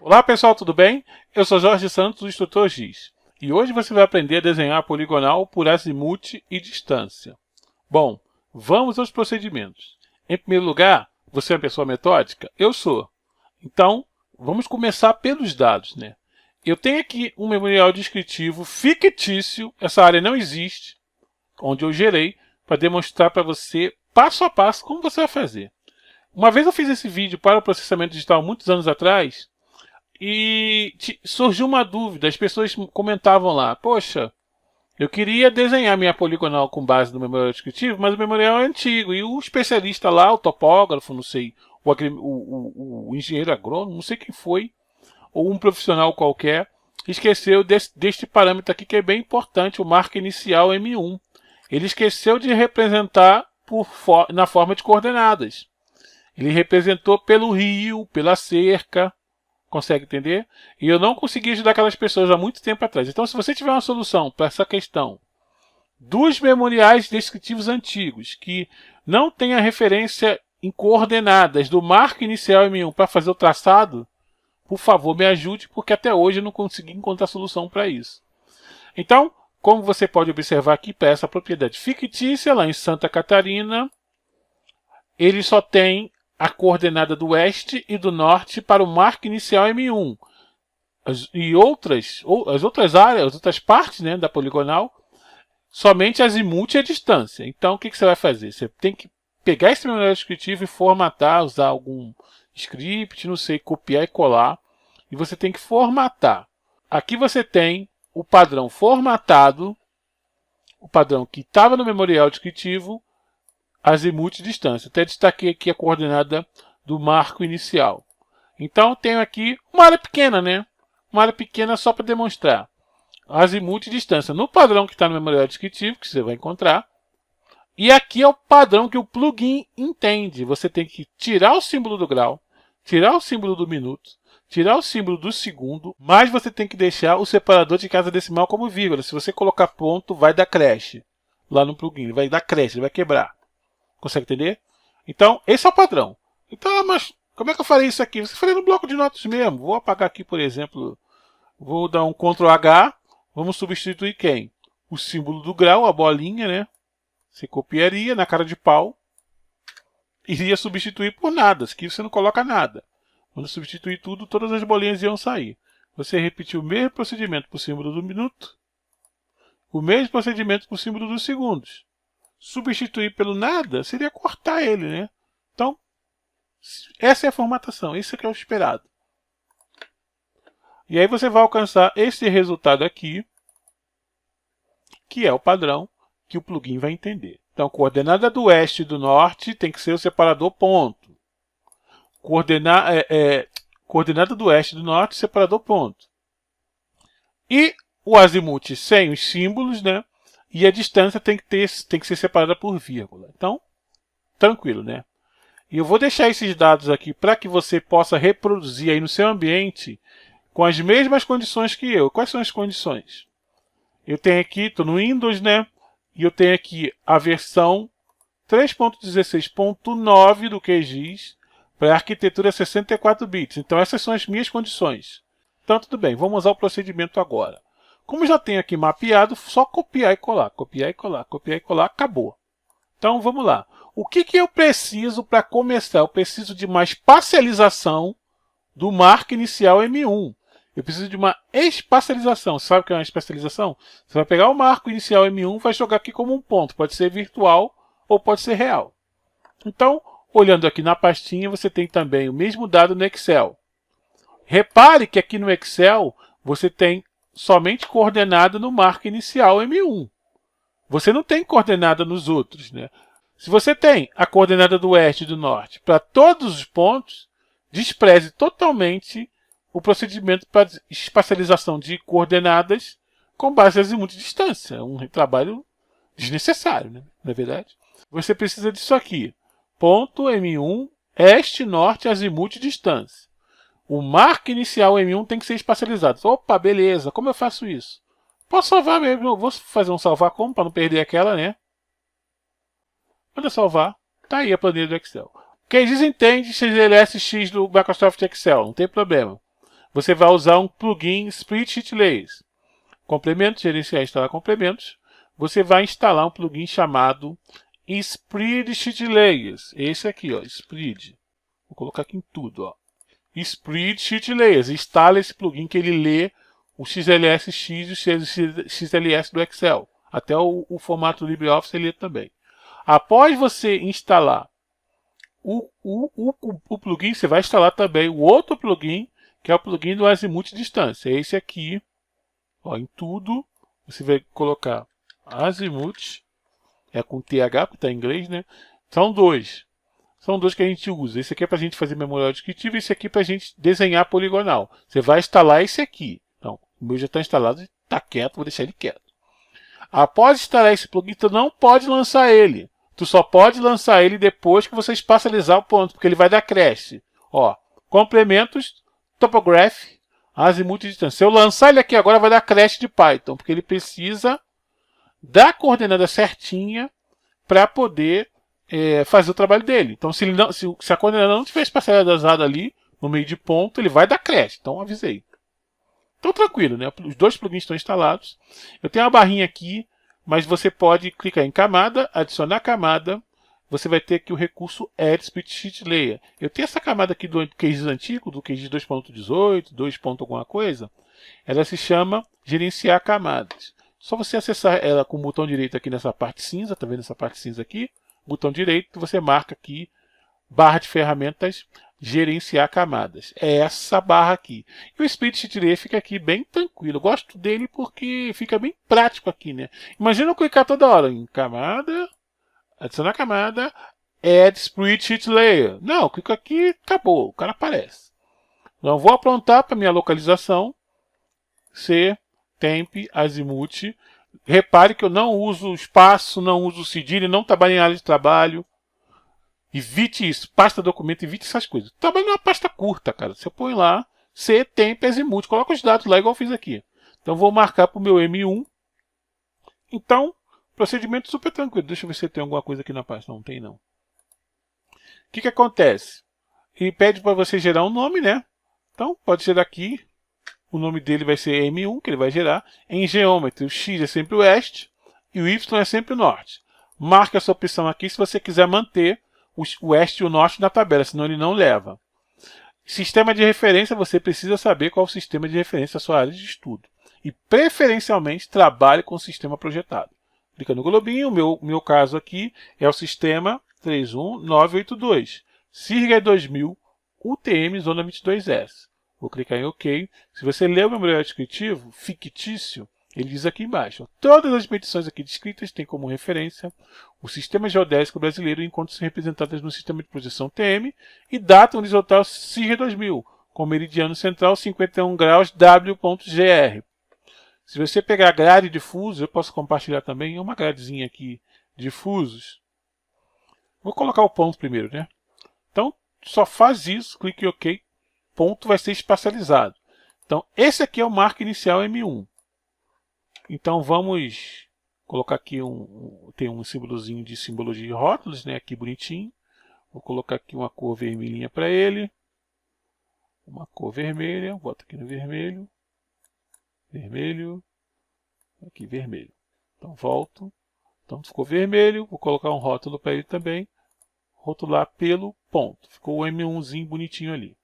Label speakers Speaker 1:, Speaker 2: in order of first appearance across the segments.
Speaker 1: Olá pessoal, tudo bem? Eu sou Jorge Santos, o Instrutor Giz, e hoje você vai aprender a desenhar poligonal por azimuth e distância. Bom, vamos aos procedimentos. Em primeiro lugar, você é uma pessoa metódica? Eu sou. Então, vamos começar pelos dados, né? Eu tenho aqui um memorial descritivo fictício, essa área não existe, onde eu gerei, para demonstrar para você, passo a passo, como você vai fazer. Uma vez eu fiz esse vídeo para o processamento digital muitos anos atrás, e surgiu uma dúvida, as pessoas comentavam lá, poxa, eu queria desenhar minha poligonal com base no memorial descritivo, mas o memorial é antigo, e o especialista lá, o topógrafo, não sei, o engenheiro agrônomo, não sei quem foi, ou um profissional qualquer, esqueceu deste parâmetro aqui que é bem importante, o marco inicial M1. Ele esqueceu de representar na forma de coordenadas. Ele representou pelo rio, pela cerca. Consegue entender? E eu não consegui ajudar aquelas pessoas há muito tempo atrás. Então, se você tiver uma solução para essa questão dos memoriais descritivos antigos, que não tem a referência em coordenadas do marco inicial M1 para fazer o traçado, por favor, me ajude, porque até hoje eu não consegui encontrar solução para isso. Então, como você pode observar aqui, para essa propriedade fictícia, lá em Santa Catarina, ele só tem a coordenada do oeste e do norte para o marco inicial M1. As outras áreas, as outras partes, né, da poligonal, somente azimuth e a distância. Então, o que você vai fazer? Você tem que pegar esse memorial descritivo e formatar, usar algum script, não sei, copiar e colar. E você tem que formatar. Aqui você tem o padrão formatado, o padrão que estava no memorial descritivo, azimuth e distância. Até destaquei aqui a coordenada do marco inicial. Então, tenho aqui uma área pequena, né? Uma área pequena só para demonstrar. Azimuth e distância. No padrão que está no memorial descritivo, que você vai encontrar. E aqui é o padrão que o plugin entende. Você tem que tirar o símbolo do grau, tirar o símbolo do minuto, tirar o símbolo do segundo, mas você tem que deixar o separador de casa decimal como vírgula. Se você colocar ponto, vai dar crash. Lá no plugin, ele vai dar crash, ele vai quebrar. Consegue entender? Então, esse é o padrão. Então, mas como é que eu farei isso aqui? Você faria no bloco de notas mesmo. Vou apagar aqui, por exemplo, vou dar um Ctrl H. Vamos substituir quem? O símbolo do grau, a bolinha, né? Você copiaria na cara de pau. Iria substituir por nada. Aqui você não coloca nada. Quando substituir tudo, todas as bolinhas iam sair. Você repetiu o mesmo procedimento para o símbolo do minuto. O mesmo procedimento para o símbolo dos segundos. Substituir pelo nada seria cortar ele, né? Então, essa é a formatação, isso é que é o esperado. E aí você vai alcançar esse resultado aqui, que é o padrão que o plugin vai entender. Então, coordenada do oeste e do norte tem que ser o separador ponto. Coordenada do oeste e do norte, separador ponto. E o azimuth sem os símbolos, né? E a distância tem que ser separada por vírgula. Então, tranquilo, né? E eu vou deixar esses dados aqui para que você possa reproduzir aí no seu ambiente com as mesmas condições que eu. Quais são as condições? Eu tenho aqui, estou no Windows, né? E eu tenho aqui a versão 3.16.9 do QGIS para arquitetura 64 bits. Então, essas são as minhas condições. Então, tudo bem, vamos usar o procedimento agora. Como já tenho aqui mapeado, só copiar e colar, copiar e colar, copiar e colar, acabou. Então vamos lá. O que eu preciso para começar? Eu preciso de uma espacialização do marco inicial M1. Eu preciso de uma espacialização. Você sabe o que é uma espacialização? Você vai pegar o marco inicial M1 e vai jogar aqui como um ponto. Pode ser virtual ou pode ser real. Então, olhando aqui na pastinha, você tem também o mesmo dado no Excel. Repare que aqui no Excel você tem somente coordenada no marco inicial M1. Você não tem coordenada nos outros, né? Se você tem a coordenada do oeste e do norte para todos os pontos, despreze totalmente o procedimento para espacialização de coordenadas com base em azimuth e distância. É um trabalho desnecessário, né? Não é verdade? Você precisa disso aqui. Ponto M1 este, norte, azimuth e distância. O marco inicial M1 tem que ser espacializado. Opa, beleza. Como eu faço isso? Posso salvar mesmo. Vou fazer um salvar como para não perder aquela, né? Manda salvar. Tá aí a planilha do Excel. Quem diz entende XLSX do Microsoft Excel. Não tem problema. Você vai usar um plugin Spreadsheet Layers. Complementos, gerenciar e instalar complementos. Você vai instalar um plugin chamado Spreadsheet Layers. Esse aqui, ó, Spread. Vou colocar aqui em tudo, ó. Spreadsheet Layers. Instala esse plugin que ele lê o XLSX e o XLS do Excel. Até o formato LibreOffice ele lê também. Após você instalar o plugin, você vai instalar também o outro plugin, que é o plugin do azimuth distância. Esse aqui, ó, em tudo, você vai colocar azimuth, é com TH, porque está em inglês, né? São dois que a gente usa. Esse aqui é para a gente fazer memorial descritivo e esse aqui para a gente desenhar poligonal. Você vai instalar esse aqui. Então, o meu já está instalado, está quieto, vou deixar ele quieto. Após instalar esse plugin, tu não pode lançar ele. Tu só pode lançar ele depois que você espacializar o ponto, porque ele vai dar crash. Ó, complementos, topograph, azimuth e distância. Se eu lançar ele aqui agora, vai dar crash de Python, porque ele precisa da coordenada certinha para poder fazer o trabalho dele. Então, se a coordenada não estiver espacializada ali, no meio de ponto, ele vai dar crash. Então, avisei. Então, tranquilo, né? Os dois plugins estão instalados. Eu tenho uma barrinha aqui, mas você pode clicar em camada, adicionar camada. Você vai ter aqui o recurso Add Spreadsheet Layer. Eu tenho essa camada aqui do QGIS antigo, do QGIS 2.18, 2. alguma coisa. Ela se chama Gerenciar Camadas. Só você acessar ela com o botão direito aqui nessa parte cinza. Tá vendo essa parte cinza aqui? Botão direito, você marca aqui, barra de ferramentas, gerenciar camadas. É essa barra aqui. E o Spreadsheet Layer fica aqui bem tranquilo. Eu gosto dele porque fica bem prático aqui, né? Imagina eu clicar toda hora em camada, adicionar camada, Add Spreadsheet Layer. Não, eu clico aqui, acabou, o cara aparece. Então vou aprontar para minha localização. C, temp, azimuth. Repare que eu não uso espaço, não uso cedilha, não trabalho em área de trabalho. Evite isso, pasta documento, evite essas coisas. Trabalho numa pasta curta, cara. Você põe lá, C, temp, azimuth, coloca os dados lá igual eu fiz aqui. Então vou marcar para o meu M1. Então, procedimento super tranquilo. Deixa eu ver se tem alguma coisa aqui na pasta. Não tem, não. O que acontece? Ele pede para você gerar um nome, né? Então, pode ser daqui. O nome dele vai ser M1, que ele vai gerar. Em Geometry, o X é sempre o oeste e o Y é sempre o norte. Marque essa opção aqui se você quiser manter o oeste e o norte na tabela, senão ele não leva. Sistema de referência, você precisa saber qual é o sistema de referência da sua área de estudo. E, preferencialmente, trabalhe com o sistema projetado. Clica no globinho, o meu caso aqui é o sistema 31982. CIRGA 2000, UTM Zona 22S. Vou clicar em OK. Se você ler o memorial descritivo fictício, ele diz aqui embaixo: todas as medições aqui descritas têm como referência o sistema geodésico brasileiro, enquanto-se representadas no sistema de projeção TM, e data horizontal CIRGA 2000, com meridiano central 51 graus W.gr. Se você pegar a grade de fusos, eu posso compartilhar também uma gradezinha aqui de fusos. Vou colocar o ponto primeiro, né? Então, só faz isso, clique em OK. Ponto vai ser espacializado. Então, esse aqui é o marco inicial M1. Então, vamos colocar aqui tem um símbolozinho de simbologia de rótulos, né? Aqui bonitinho. Vou colocar aqui uma cor vermelhinha para ele. Uma cor vermelha. Boto aqui no vermelho. Vermelho. Aqui, vermelho. Então, volto. Então, ficou vermelho. Vou colocar um rótulo para ele também. Rotular pelo ponto. Ficou o M1zinho bonitinho ali.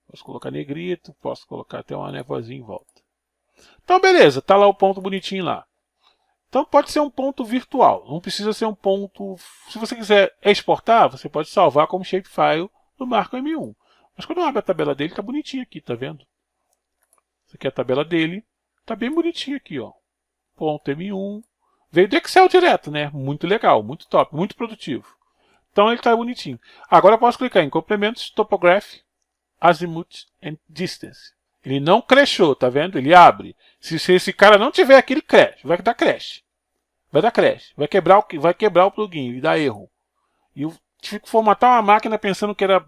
Speaker 1: Posso colocar negrito, posso colocar até uma névoazinha em volta. Então, beleza, tá lá o ponto bonitinho lá. Então, pode ser um ponto virtual, não precisa ser um ponto... Se você quiser exportar, você pode salvar como shapefile no marco M1. Mas quando eu abro a tabela dele, tá bonitinho aqui, tá vendo? Essa aqui é a tabela dele, tá bem bonitinho aqui, ó. Ponto M1. Veio do Excel direto, né? Muito legal, muito top, muito produtivo. Então, ele tá bonitinho. Agora eu posso clicar em complementos, topograph, azimuth and distance. Ele não crashou, tá vendo? Ele abre. Se esse cara não tiver aqui, ele crash. Vai dar crash. Vai dar crash. Vai quebrar o plugin e dar erro. E eu tive que formatar uma máquina pensando que era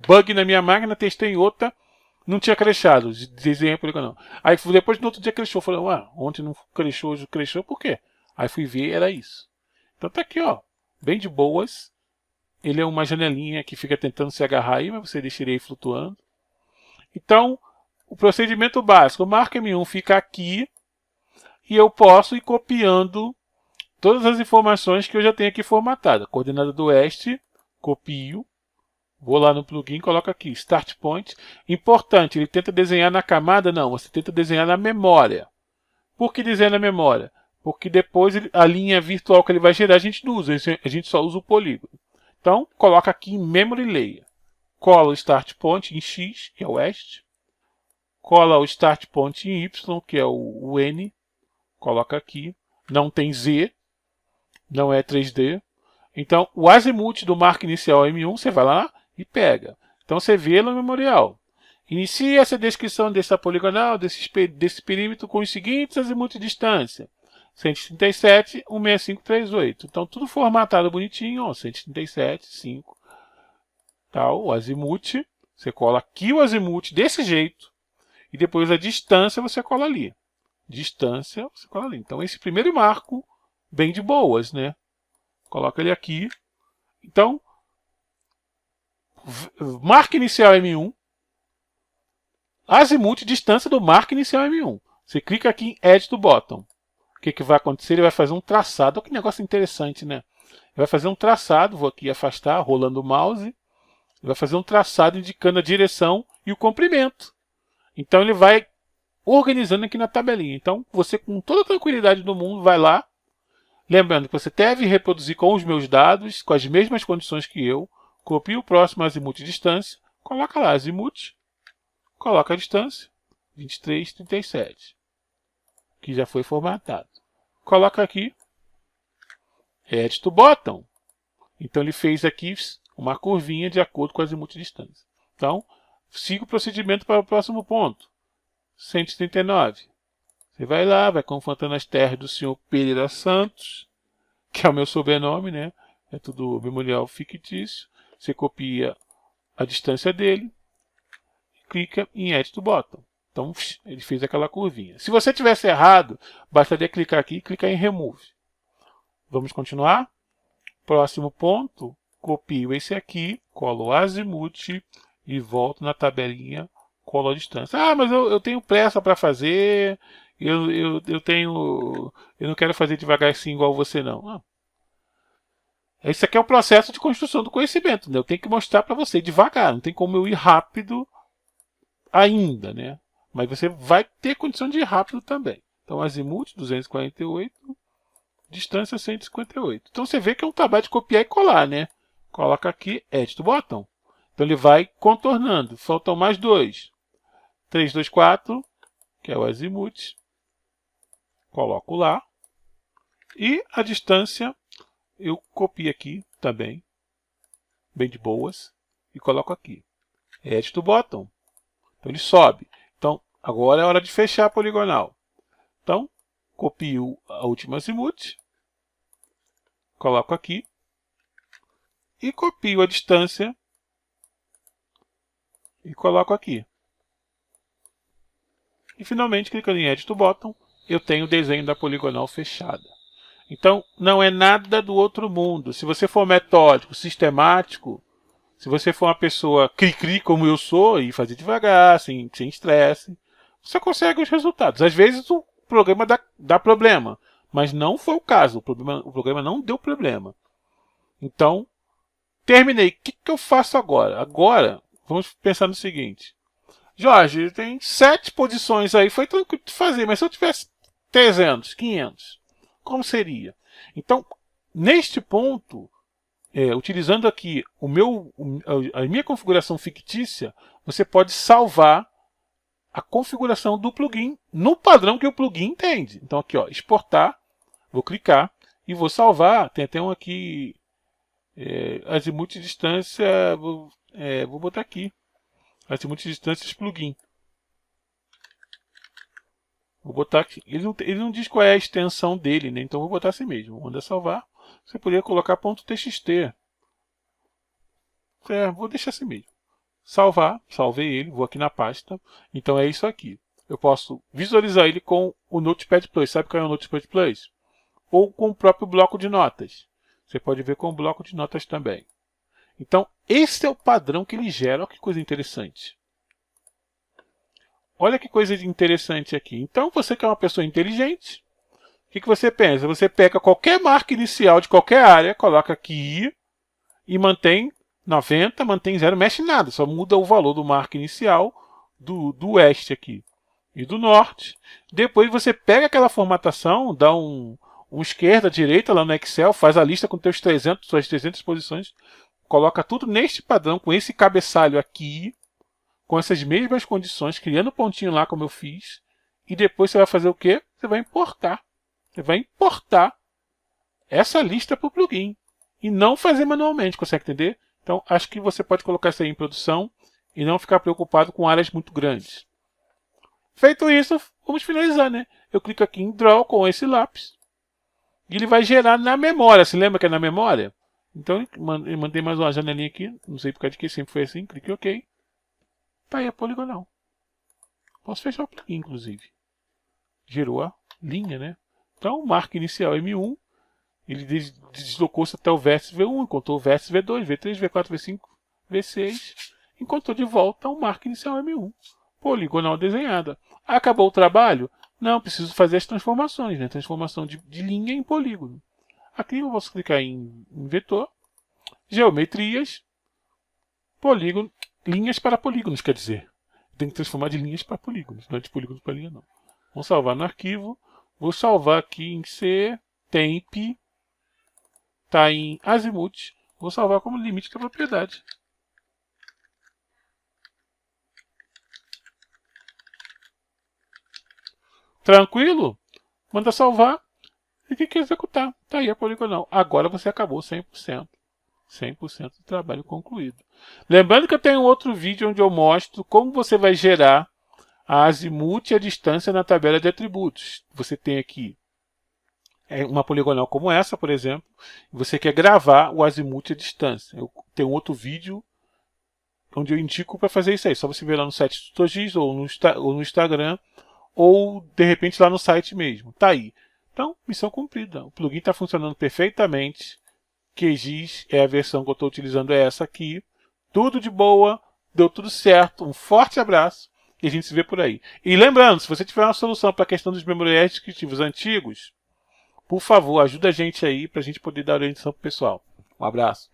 Speaker 1: bug na minha máquina, testei em outra, não tinha crashado, desenhei poligonal. Aí depois no outro dia crashou, falei, ué, ontem não crashou, hoje crashou, por quê? Aí fui ver, era isso. Então tá aqui, ó, bem de boas. Ele é uma janelinha que fica tentando se agarrar aí, mas você deixa ele aí flutuando. Então, o procedimento básico, o marco M1 fica aqui e eu posso ir copiando todas as informações que eu já tenho aqui formatada. Coordenada do oeste, copio, vou lá no plugin, coloco aqui, Start Point. Importante, ele tenta desenhar na camada? Não, você tenta desenhar na memória. Por que desenhar na memória? Porque depois a linha virtual que ele vai gerar a gente não usa, a gente só usa o polígono. Então, coloca aqui em Memory Layer. Cola o Start Point em X, que é o oeste. Cola o Start Point em Y, que é o N. Coloca aqui. Não tem Z. Não é 3D. Então, o azimuth do marco inicial M1, você vai lá e pega. Então, você vê no memorial. Inicia essa descrição dessa poligonal, desse perímetro com os seguintes azimuth de distância. 137, 16538. Então, tudo formatado bonitinho, ó, 137, 5. Tal, o azimuth. Você cola aqui o azimuth desse jeito. E depois a distância você cola ali. Distância, você cola ali. Então, esse primeiro marco, bem de boas, né? Coloca ele aqui. Então, marco inicial M1. Azimuth, distância do marco inicial M1. Você clica aqui em Add to Bottom. O que vai acontecer? Ele vai fazer um traçado. Olha que negócio interessante, né? Ele vai fazer um traçado. Vou aqui afastar, rolando o mouse. Ele vai fazer um traçado indicando a direção e o comprimento. Então, ele vai organizando aqui na tabelinha. Então, você com toda a tranquilidade do mundo vai lá. Lembrando que você deve reproduzir com os meus dados, com as mesmas condições que eu. Copia o próximo azimuth de distância. Coloca lá azimuth. Coloca a distância. 23,37. Que já foi formatado. Coloca aqui. Add to Bottom. Então ele fez aqui uma curvinha de acordo com a azimuth de distância. Então, siga o procedimento para o próximo ponto. 139. Você vai lá, vai confrontando as terras do senhor Pereira Santos, que é o meu sobrenome, né? É tudo memorial fictício. Você copia a distância dele e clica em Add to Bottom. Então, ele fez aquela curvinha. Se você tivesse errado, bastaria clicar aqui e clicar em Remove. Vamos continuar? Próximo ponto, copio esse aqui, colo o azimuth e volto na tabelinha, colo a distância. Ah, mas eu tenho pressa para fazer, eu não quero fazer devagar assim igual você não. Ah, esse aqui é o processo de construção do conhecimento, né? Eu tenho que mostrar para você devagar, não tem como eu ir rápido ainda, né? Mas você vai ter condição de ir rápido também. Então, azimuth 248, distância 158. Então, você vê que é um trabalho de copiar e colar, né? Coloca aqui, Add to Bottom. Então, ele vai contornando. Faltam mais dois. 324, que é o azimuth. Coloco lá. E a distância, eu copio aqui também, bem de boas, e coloco aqui. Add to Bottom. Então, ele sobe. Então, agora é hora de fechar a poligonal. Então, copio a última azimuth, coloco aqui e copio a distância e coloco aqui. E finalmente, clicando em Add to Bottom, eu tenho o desenho da poligonal fechada. Então, não é nada do outro mundo. Se você for metódico, sistemático, se você for uma pessoa cri-cri como eu sou, e fazer devagar, sem estresse, você consegue os resultados. Às vezes o programa dá problema, mas não foi o caso. O programa não deu problema. Então, terminei. O que eu faço agora? Agora, vamos pensar no seguinte. Jorge, tem 7 posições aí, foi tranquilo de fazer, mas se eu tivesse 300, 500, como seria? Então, neste ponto, utilizando aqui a minha configuração fictícia, você pode salvar a configuração do plugin no padrão que o plugin entende. Então aqui, ó, exportar, vou clicar e vou salvar. Tem até um aqui, azimuth de distância, vou botar aqui, azimuth de distâncias plugin. Vou botar aqui. Ele não diz qual é a extensão dele, né? Então vou botar assim mesmo. Manda salvar. Você poderia colocar .txt. Vou deixar assim mesmo. salvar, salvei ele, vou aqui na pasta. Então é isso aqui. Eu posso visualizar ele com o Notepad+. Sabe qual é o Notepad+? Ou com o próprio bloco de notas. Você pode ver com o bloco de notas também. Então, esse é o padrão que ele gera. Olha que coisa interessante. Olha que coisa interessante aqui. Então, você que é uma pessoa inteligente, o que você pensa? Você pega qualquer marca inicial de qualquer área, coloca aqui e mantém 90, mantém 0, mexe nada. Só muda o valor do marca inicial do oeste aqui e do norte. Depois você pega aquela formatação, dá um esquerda, direita lá no Excel, faz a lista com suas 300 posições, coloca tudo neste padrão, com esse cabeçalho aqui, com essas mesmas condições, criando pontinho lá como eu fiz, e depois você vai fazer o quê? Você vai importar. Você vai importar essa lista para o plugin e não fazer manualmente, consegue entender? Então, acho que você pode colocar isso aí em produção e não ficar preocupado com áreas muito grandes. Feito isso, vamos finalizar, né? Eu clico aqui em Draw com esse lápis e ele vai gerar na memória. Se lembra que é na memória? Então, eu mandei mais uma janelinha aqui, não sei por causa de que sempre foi assim, clique em OK. Tá aí a poligonal. Posso fechar o plugin, inclusive. Gerou a linha, né? Então, marca inicial M1, ele deslocou-se até o vértice V1, encontrou o vértice V2, V3, V4, V5, V6, encontrou de volta o marca inicial M1. Poligonal desenhada. Acabou o trabalho? Não, preciso fazer as transformações, né? Transformação de linha em polígono. Aqui eu posso clicar em vetor, geometrias, polígono, linhas para polígonos, quer dizer. Tem que transformar de linhas para polígonos, não é de polígono para linha, não. Vamos salvar no arquivo. Vou salvar aqui em C, temp, está em azimuth. Vou salvar como limite da propriedade. Tranquilo? Manda salvar e tem que executar. Está aí a poligonal. Agora você acabou 100%. 100% do trabalho concluído. Lembrando que eu tenho outro vídeo onde eu mostro como você vai gerar a azimuth e a distância na tabela de atributos. Você tem aqui uma poligonal como essa, por exemplo, e você quer gravar o azimuth e a distância. Eu tenho outro vídeo onde eu indico para fazer isso aí. Só você ver lá no site do TutorGIS ou no Instagram, ou de repente lá no site mesmo. Tá aí. Então, missão cumprida. O plugin está funcionando perfeitamente. QGIS é a versão que eu estou utilizando, é essa aqui. Tudo de boa, deu tudo certo. Um forte abraço e a gente se vê por aí. E lembrando, se você tiver uma solução para a questão dos memoriais descritivos antigos, por favor, ajuda a gente aí para a gente poder dar orientação para o pessoal. Um abraço.